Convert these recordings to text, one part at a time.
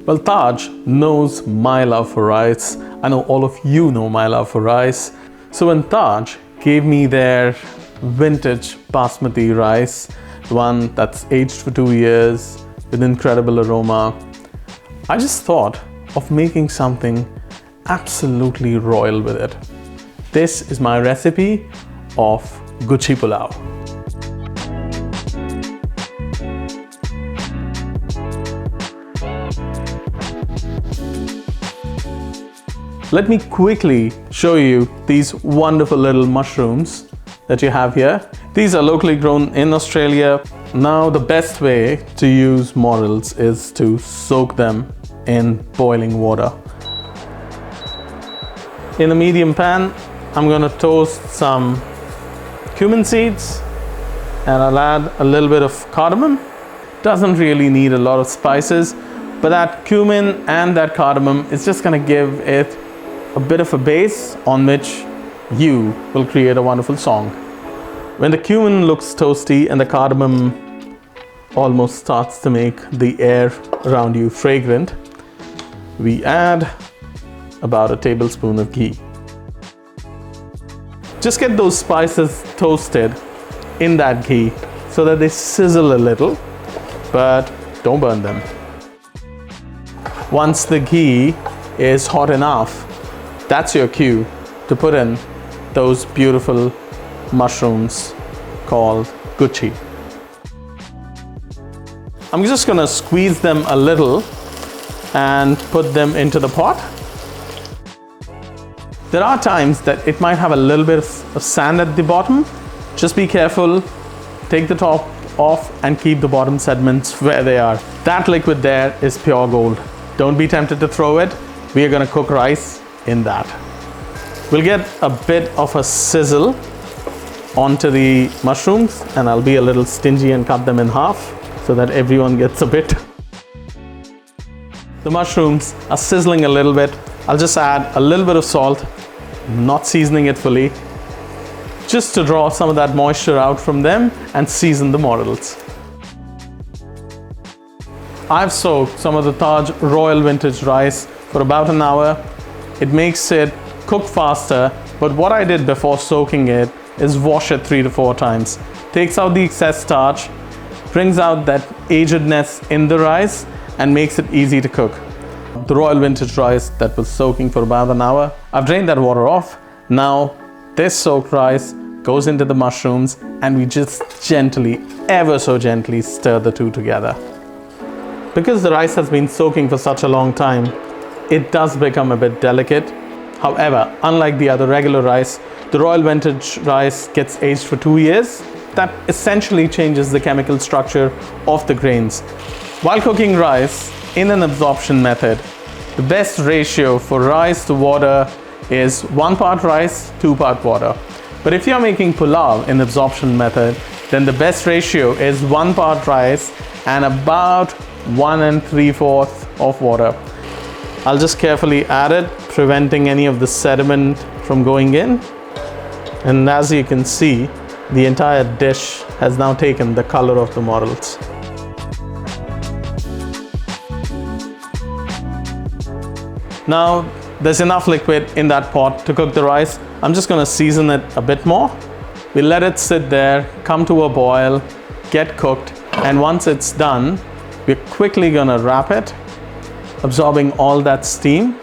Well, Taj knows my love for rice. I know all of you know my love for rice. So when Taj gave me their vintage basmati rice, the one that's aged for 2 years with incredible aroma, I just thought of making something absolutely royal with it. This is my recipe of Gucci Pulao. Let me quickly show you these wonderful little mushrooms that you have here. These are locally grown in Australia. Now the best way to use morels is to soak them in boiling water. In a medium pan, I'm going to toast some cumin seeds and I'll add a little bit of cardamom. Doesn't really need a lot of spices, but that cumin and that cardamom is just going to give it a bit of a base on which you will create a wonderful song. When the cumin looks toasty and the cardamom almost starts to make the air around you fragrant, we add about a tablespoon of ghee. Just get those spices toasted in that ghee so that they sizzle a little, but don't burn them. Once the ghee is hot enough, that's your cue to put in those beautiful mushrooms called Gucci. I'm just gonna squeeze them a little and put them into the pot. There are times that it might have a little bit of sand at the bottom. Just be careful, take the top off and keep the bottom sediments where they are. That liquid there is pure gold. Don't be tempted to throw it. We are gonna cook rice in that. We'll get a bit of a sizzle onto the mushrooms and I'll be a little stingy and cut them in half so that everyone gets a bit. The mushrooms are sizzling a little bit. I'll just add a little bit of salt, not seasoning it fully, just to draw some of that moisture out from them and season the morels. I've soaked some of the Taj Royal Vintage rice for about an hour. It makes it cook faster, but what I did before soaking it is wash it 3 to 4 times. Takes out the excess starch, brings out that agedness in the rice and makes it easy to cook. The Royal Vintage rice that was soaking for about an hour, I've drained that water off. Now this soaked rice goes into the mushrooms and we just gently, ever so gently stir the two together. Because the rice has been soaking for such a long time, it does become a bit delicate. However, unlike the other regular rice, the Royal Vintage rice gets aged for 2 years. That essentially changes the chemical structure of the grains. While cooking rice in an absorption method, the best ratio for rice to water is 1 part rice, 2 part water. But if you're making pulao in absorption method, then the best ratio is 1 part rice and about 1 3/4 of water. I'll just carefully add it, preventing any of the sediment from going in. And as you can see, the entire dish has now taken the color of the morels. Now, there's enough liquid in that pot to cook the rice. I'm just gonna season it a bit more. We'll let it sit there, come to a boil, get cooked, and once it's done, we're quickly gonna wrap it, absorbing all that steam,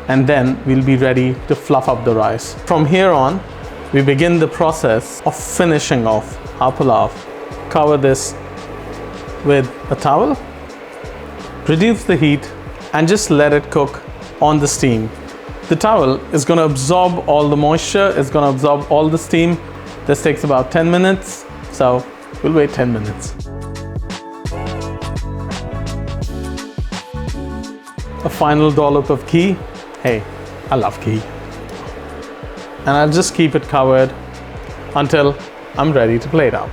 and then we'll be ready to fluff up the rice. From here on, we begin the process of finishing off our pulao. Cover this with a towel, reduce the heat, and just let it cook on the steam. The towel is going to absorb all the moisture, it's going to absorb all the steam. This takes about 10 minutes, so we'll wait 10 minutes. A final dollop of ghee. Hey, I love ghee. And I'll just keep it covered until I'm ready to plate out.